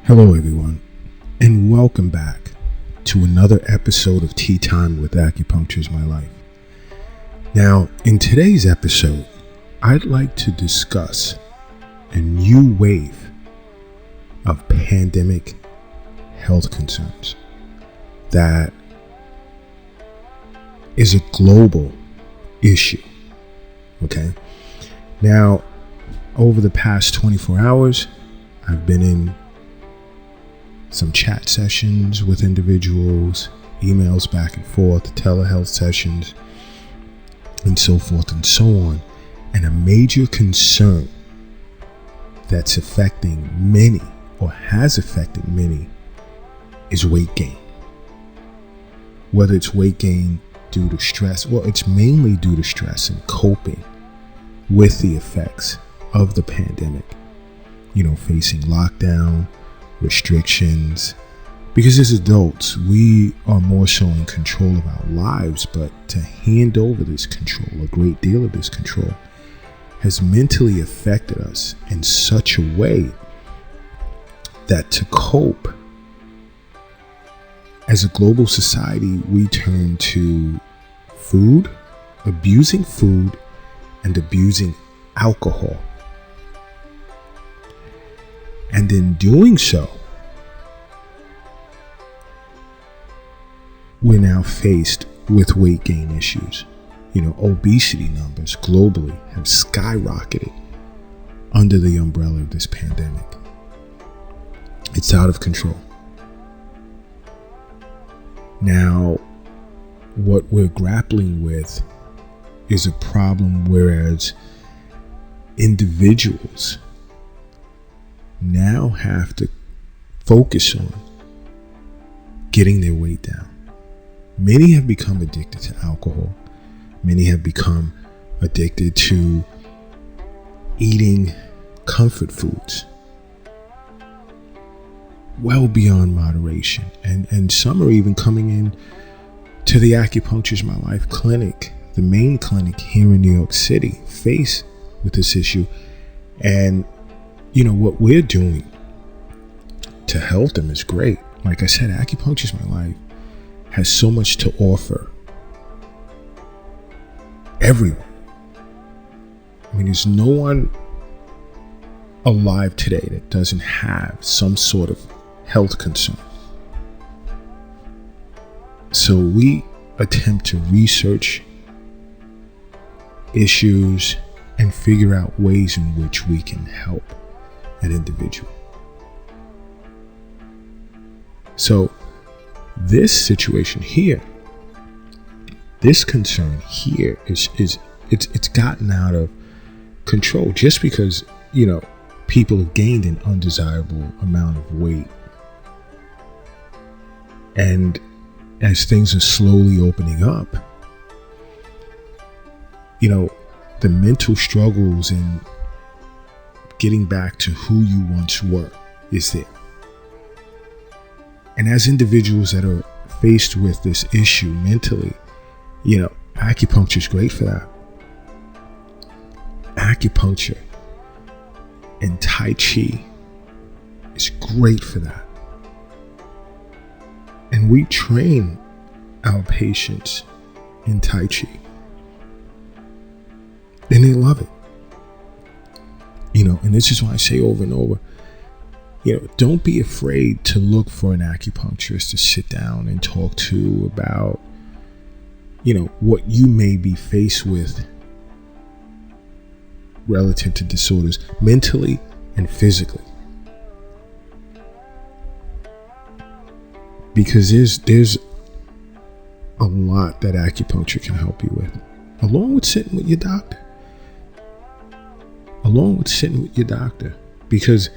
Hello everyone, and welcome back to another episode of Tea Time with Acupuncture is My Life. Now, in today's episode, I'd like to discuss a new wave of pandemic health concerns that is a global issue, okay? Now, over the past 24 hours, I've been in some chat sessions with individuals, emails back and forth, telehealth sessions, and so forth and so on. And a major concern that's affecting many, or has affected many, is weight gain. Whether it's weight gain due to stress, well, it's mainly due to stress and coping with the effects of the pandemic. Facing lockdown, restrictions, because as adults we are more so in control of our lives, but to hand over this control, a great deal of this control, has mentally affected us in such a way that to cope as a global society, we turn to food, and abusing alcohol. And in doing so, we're now faced with weight gain issues. Obesity numbers globally have skyrocketed under the umbrella of this pandemic. It's out of control. Now, what we're grappling with is a problem whereas individuals now have to focus on getting their weight down. Many have become addicted to alcohol. Many have become addicted to eating comfort foods well beyond moderation. And some are even coming in to the Acupuncture is My Life clinic, the main clinic here in New York City, faced with this issue. And what we're doing to help them is great. Like I said, Acupuncture is My Life has so much to offer everyone. There's no one alive today that doesn't have some sort of health concern. So we attempt to research issues and figure out ways in which we can help an individual. So this situation here, this concern here it's gotten out of control just because people have gained an undesirable amount of weight. And as things are slowly opening up, the mental struggles and getting back to who you once were is there. And as individuals that are faced with this issue mentally, acupuncture is great for that. Acupuncture and Tai Chi is great for that. And we train our patients in Tai Chi. And they love it. And this is why I say over and over, don't be afraid to look for an acupuncturist to sit down and talk to about, what you may be faced with relative to disorders, mentally and physically. Because there's a lot that acupuncture can help you with, along with sitting with your doctor. Because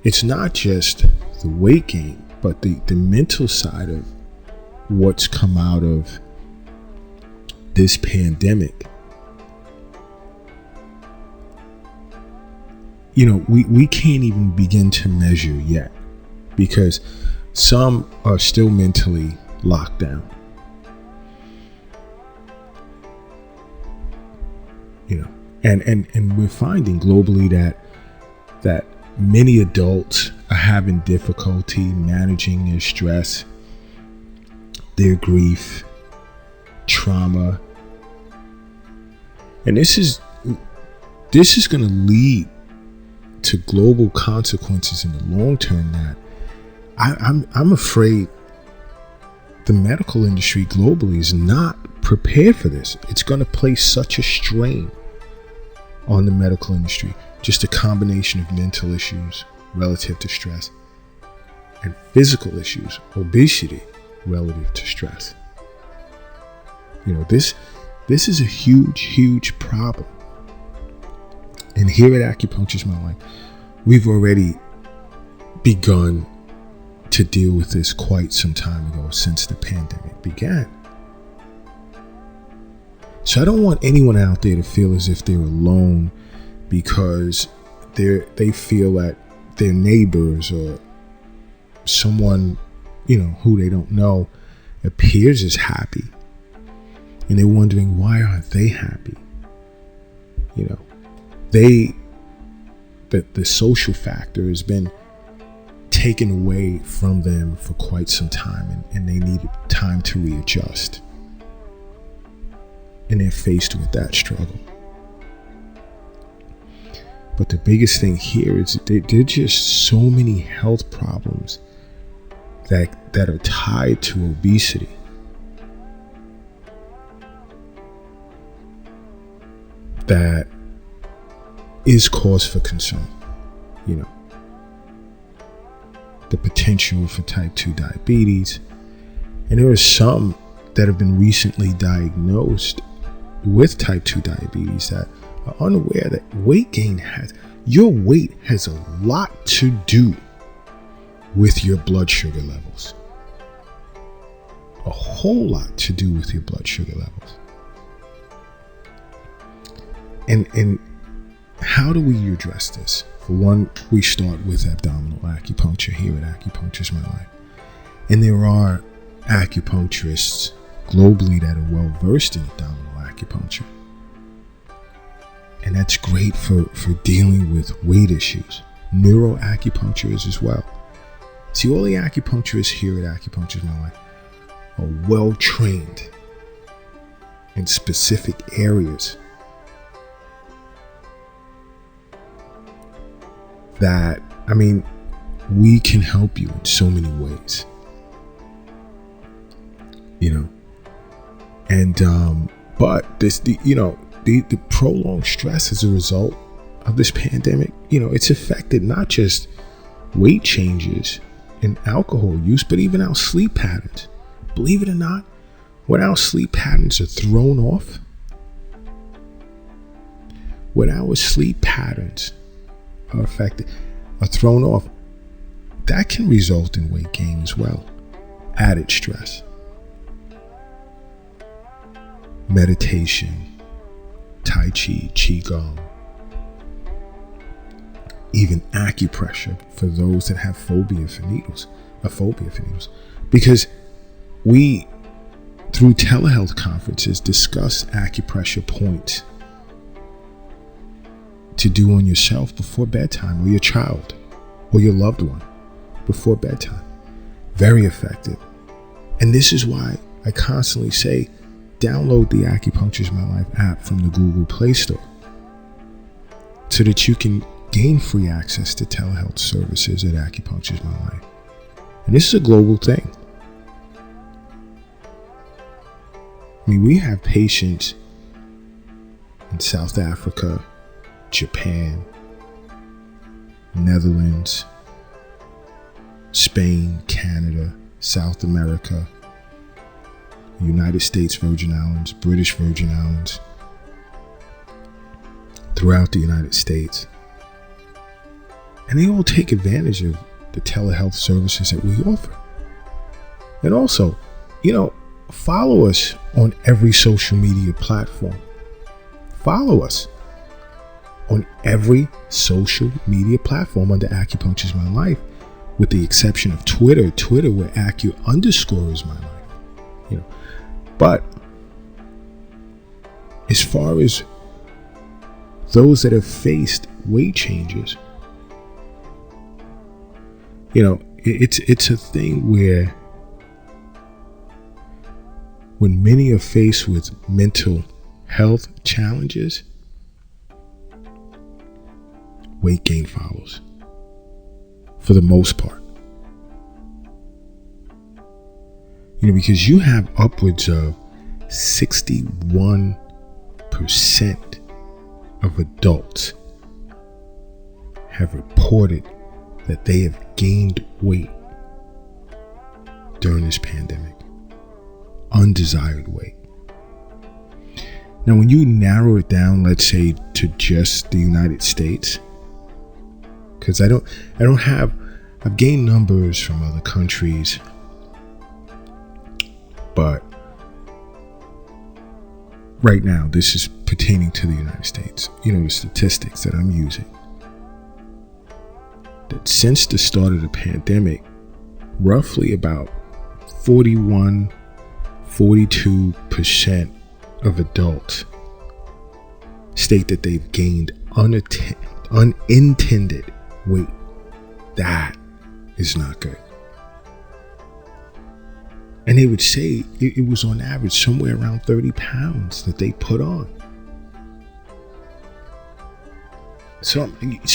it's not just the weight gain, but the mental side of what's come out of this pandemic. We can't even begin to measure yet, because some are still mentally locked down. And we're finding globally that many adults are having difficulty managing their stress, their grief, trauma. And this is going to lead to global consequences in the long term that I'm afraid the medical industry globally is not prepared for this. It's going to place such a strain on the medical industry. Just a combination of mental issues relative to stress and physical issues, obesity relative to stress. You know, this is a huge problem. And here at Acupuncture's My Life, we've already begun to deal with this quite some time ago, since the pandemic began. So I don't want anyone out there to feel as if they're alone because they feel that their neighbors or someone, you know, who they don't know appears as happy, and they're wondering, why aren't they happy? You know, the social factor has been taken away from them for quite some time, and they need time to readjust. And they're faced with that struggle. But the biggest thing here is there are just so many health problems that are tied to obesity. That is cause for concern. You know, the potential for type 2 diabetes. And there are some that have been recently diagnosed with type 2 diabetes that are unaware that your weight has a lot to do with your blood sugar levels. A whole lot to do with your blood sugar levels. And how do we address this? For one, we start with abdominal acupuncture here at Acupuncture's My Life. And there are acupuncturists globally that are well versed in abdominal acupuncture. And that's great for dealing with weight issues. Neuroacupuncture is as well. See, all the acupuncturists here at Acupuncture's My Life are well trained in specific areas that, I mean, we can help you in so many ways. You know, and but the prolonged stress as a result of this pandemic, you know, it's affected not just weight changes and alcohol use, but even our sleep patterns. Believe it or not, when our sleep patterns are thrown off, are thrown off, that can result in weight gain as well. Added stress. Meditation, Tai Chi, Qigong, even acupressure for those that have a phobia for needles. Because we, through telehealth conferences, discuss acupressure points to do on yourself before bedtime, or your child, or your loved one before bedtime. Very effective. And this is why I constantly say, download the Acupuncture's My Life app from the Google Play Store so that you can gain free access to telehealth services at Acupuncture's My Life. And this is a global thing. I mean, we have patients in South Africa, Japan, Netherlands, Spain, Canada, South America, United States Virgin Islands, British Virgin Islands, throughout the United States. And they all take advantage of the telehealth services that we offer. And also, you know, follow us on every social media platform. Follow us on every social media platform under Acupuncture's My Life, with the exception of Twitter where Acu_ is my life. You know, but as far as those that have faced weight changes, It's a thing where when many are faced with mental health challenges, weight gain follows for the most part. Because you have upwards of 61% of adults have reported that they have gained weight during this pandemic. Undesired weight. Now, when you narrow it down, let's say to just the United States, because I've gained numbers from other countries, but right now this is pertaining to the United States. The statistics that I'm using, that since the start of the pandemic, roughly about 42% of adults state that they've gained unintended weight. That is not good. And they would say it was on average somewhere around 30 pounds that they put on. So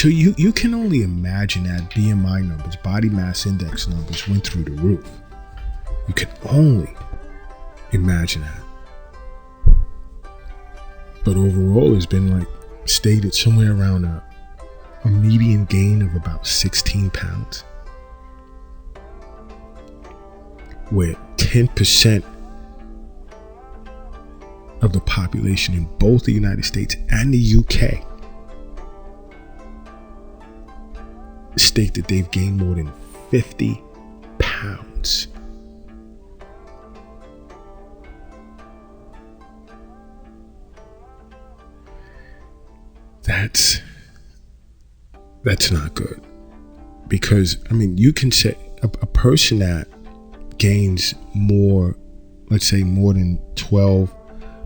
you can only imagine that BMI numbers, body mass index numbers, went through the roof. You can only imagine that. But overall, it's been stated somewhere around a median gain of about 16 pounds. Where 10% of the population in both the United States and the UK state that they've gained more than 50 pounds. That's not good. Because, you can say a person that gains more, let's say more than 12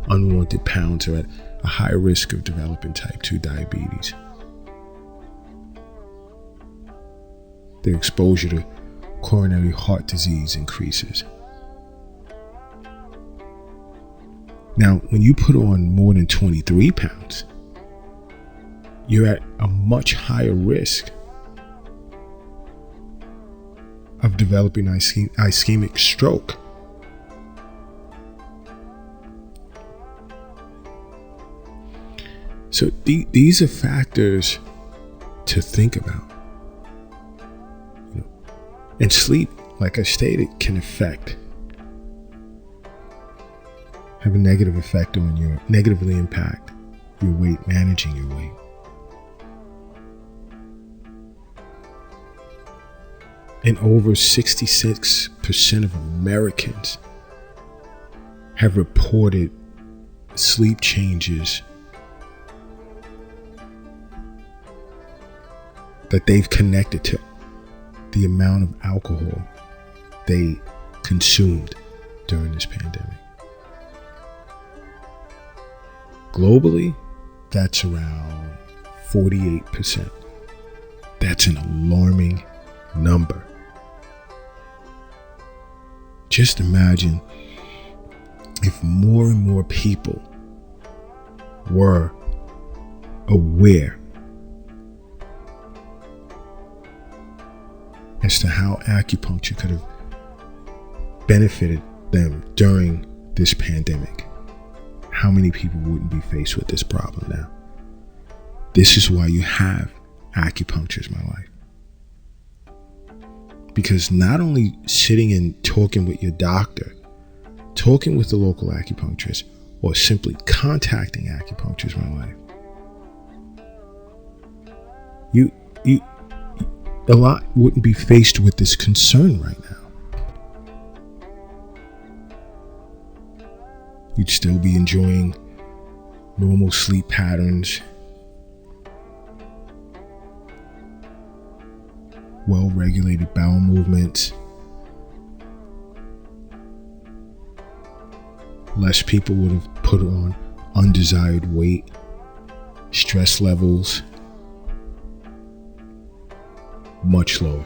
unwanted pounds, are at a higher risk of developing type 2 diabetes. Their exposure to coronary heart disease increases. Now, when you put on more than 23 pounds, you're at a much higher risk of developing ischemic stroke. So these are factors to think about. And sleep, like I stated, can have a negative effect on negatively impact your weight, managing your weight. And over 66% of Americans have reported sleep changes that they've connected to the amount of alcohol they consumed during this pandemic. Globally, that's around 48%. That's an alarming number. Just imagine if more and more people were aware as to how acupuncture could have benefited them during this pandemic. How many people wouldn't be faced with this problem now? This is why you have acupuncture in my life. Because not only sitting and talking with your doctor, talking with the local acupuncturist, or simply contacting acupuncture in my life, a lot wouldn't be faced with this concern right now. You'd still be enjoying normal sleep patterns, well-regulated bowel movements. Less people would have put on undesired weight, stress levels much lower.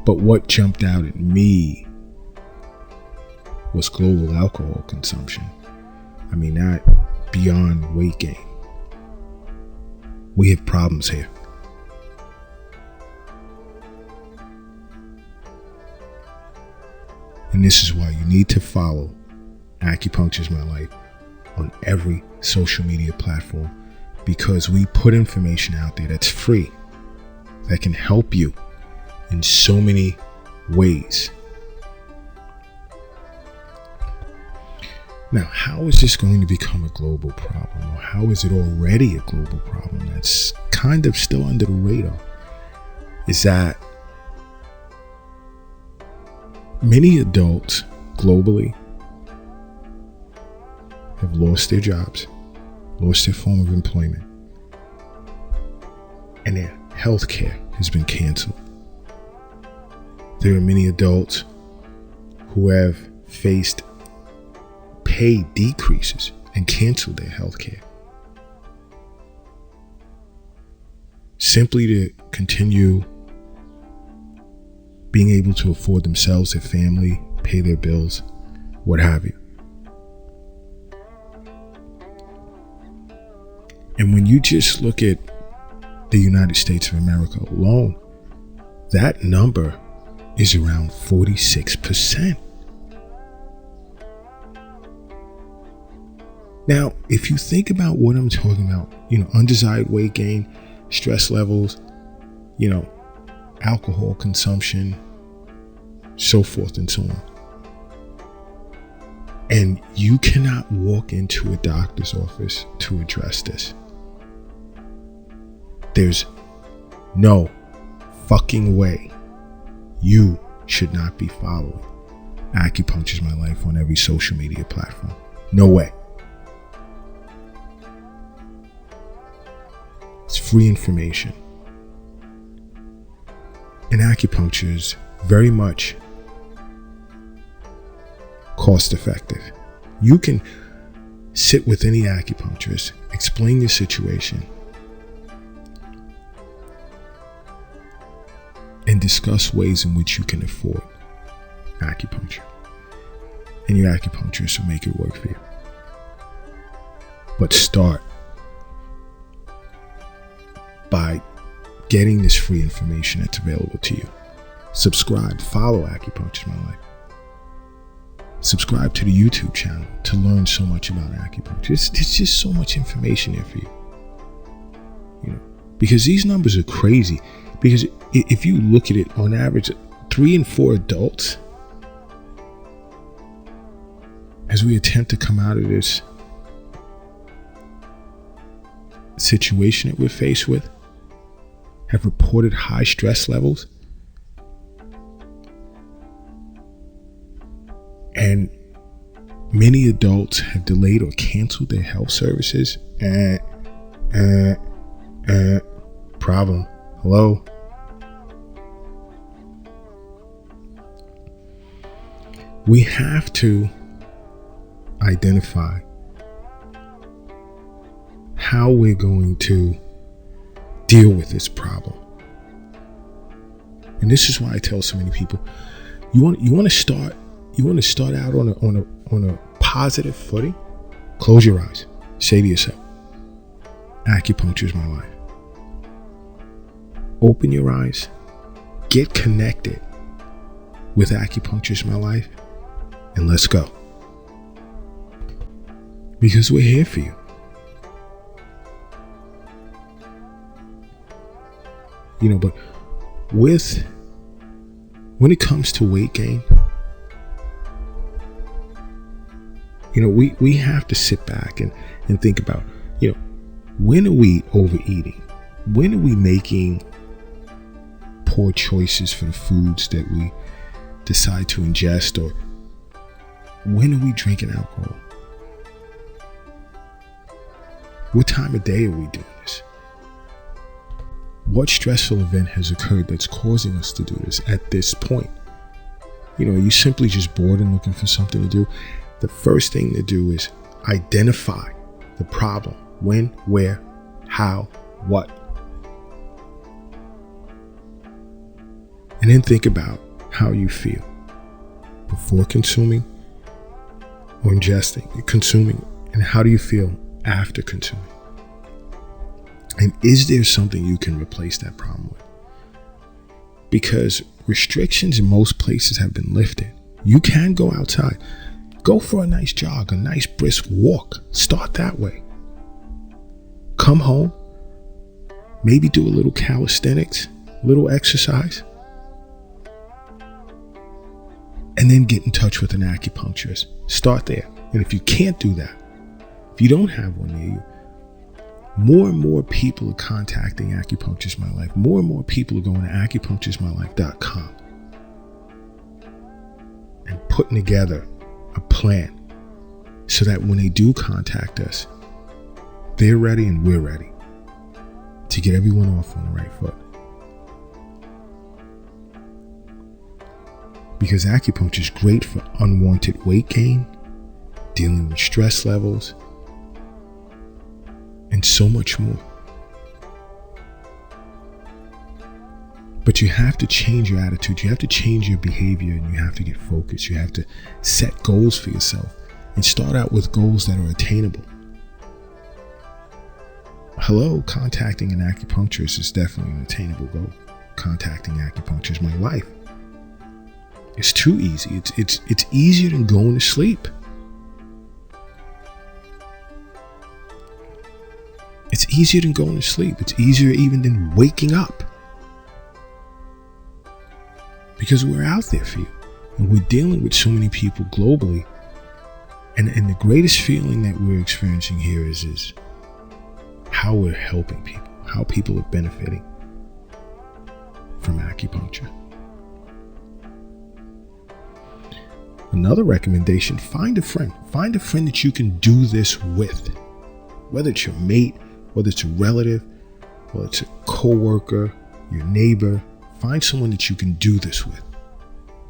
But what jumped out at me was global alcohol consumption. I mean, that beyond weight gain. We have problems here. And this is why you need to follow Acupuncture is My Life on every social media platform, because we put information out there that's free, that can help you in so many ways. Now, how is this going to become a global problem? Or how is it already a global problem that's kind of still under the radar? Is that many adults globally have lost their jobs, lost their form of employment, and their health care has been canceled. There are many adults who have faced pay decreases and canceled their health care simply to continue being able to afford themselves, their family, pay their bills, what have you. And when you just look at the United States of America alone, that number is around 46%. Now, if you think about what I'm talking about, undesired weight gain, stress levels, alcohol consumption, so forth and so on. And you cannot walk into a doctor's office to address this. There's no fucking way you should not be following Acupuncture is My Life on every social media platform. No way. It's free information. And acupuncture is very much cost effective. You can sit with any acupuncturist, explain your situation, and discuss ways in which you can afford acupuncture. And your acupuncturist will make it work for you. But start by getting this free information that's available to you. Subscribe, follow Acupuncture is My Life. Subscribe to the YouTube channel to learn so much about acupuncture. There's just so much information there for you. Because these numbers are crazy. Because if you look at it, on average, 3 in 4 adults, as we attempt to come out of this situation that we're faced with, have reported high stress levels. And many adults have delayed or canceled their health services. Problem. Hello? We have to identify how we're going to deal with this problem. And this is why I tell so many people, you want to start out on a positive footing. Close your eyes. Say to yourself, acupuncture is my life. Open your eyes. Get connected with Acupuncture is My Life, and let's go. Because we're here for you. But when it comes to weight gain, we have to sit back and think about, when are we overeating? When are we making poor choices for the foods that we decide to ingest? Or when are we drinking alcohol? What time of day are we doing this? What stressful event has occurred that's causing us to do this at this point? Are you simply just bored and looking for something to do? The first thing to do is identify the problem. When, where, how, what. And then think about how you feel before consuming or ingesting, consuming, and how do you feel after consuming? And is there something you can replace that problem with? Because restrictions in most places have been lifted. You can go outside, go for a nice jog, a nice brisk walk. Start that way. Come home, maybe do a little calisthenics, a little exercise, and then get in touch with an acupuncturist. Start there. And if you can't do that, if you don't have one near you, more and more people are contacting Acupuncture My Life. More and more people are going to acupuncturesmylife.com and putting together a plan so that when they do contact us, they're ready and we're ready to get everyone off on the right foot. Because acupuncture is great for unwanted weight gain, dealing with stress levels, and so much more. But you have to change your attitude. You have to change your behavior, and you have to get focused. You have to set goals for yourself and start out with goals that are attainable. Hello, contacting an acupuncturist is definitely an attainable goal. Contacting Acupuncture is My Life. It's too easy. It's easier than going to sleep. It's easier than going to sleep. It's easier even than waking up. Because we're out there for you. And we're dealing with so many people globally. And the greatest feeling that we're experiencing here is how we're helping people. How people are benefiting from acupuncture. Another recommendation, find a friend. Find a friend that you can do this with. Whether it's your mate, whether it's a relative, whether it's a coworker, your neighbor, find someone that you can do this with.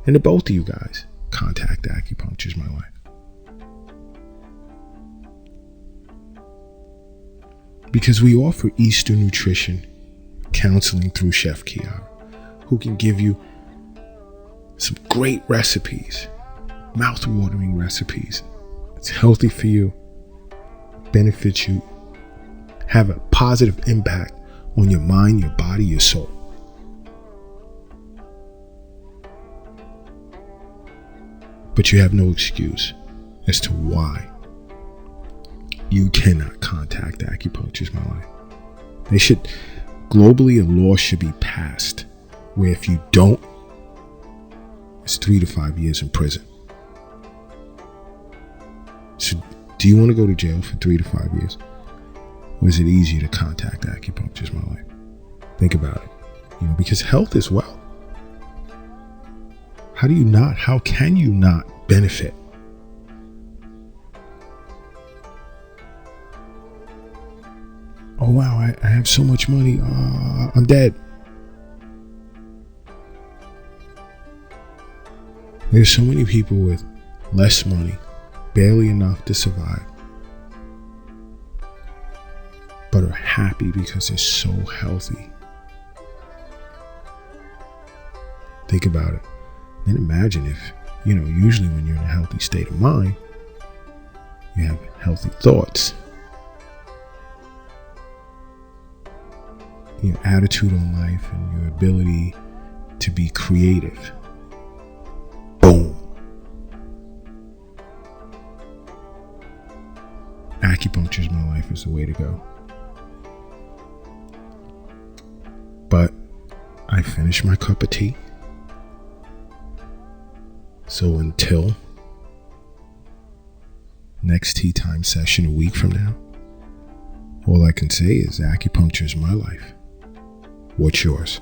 And to both of you guys, contact Acupuncture is My Life. Because we offer Eastern nutrition counseling through Chef Kiara, who can give you some great recipes, mouth-watering recipes. It's healthy for you, benefits you, have a positive impact on your mind, your body, your soul. But you have no excuse as to why you cannot contact Acupuncture is My Life. Globally, a law should be passed where if you don't, it's 3 to 5 years in prison. So do you want to go to jail for 3 to 5 years? Or is it easier to contact Acupuncture is My Life? Think about it. Because health is wealth. How can you not benefit? Oh wow, I have so much money. I'm dead. There's so many people with less money, barely enough to survive, but are happy because they're so healthy. Think about it. Then imagine if, usually when you're in a healthy state of mind, you have healthy thoughts. Your attitude on life and your ability to be creative. Boom. Acupuncture is My Life is the way to go. But I finished my cup of tea. So until next tea time session a week from now, all I can say is acupuncture is my life. What's yours?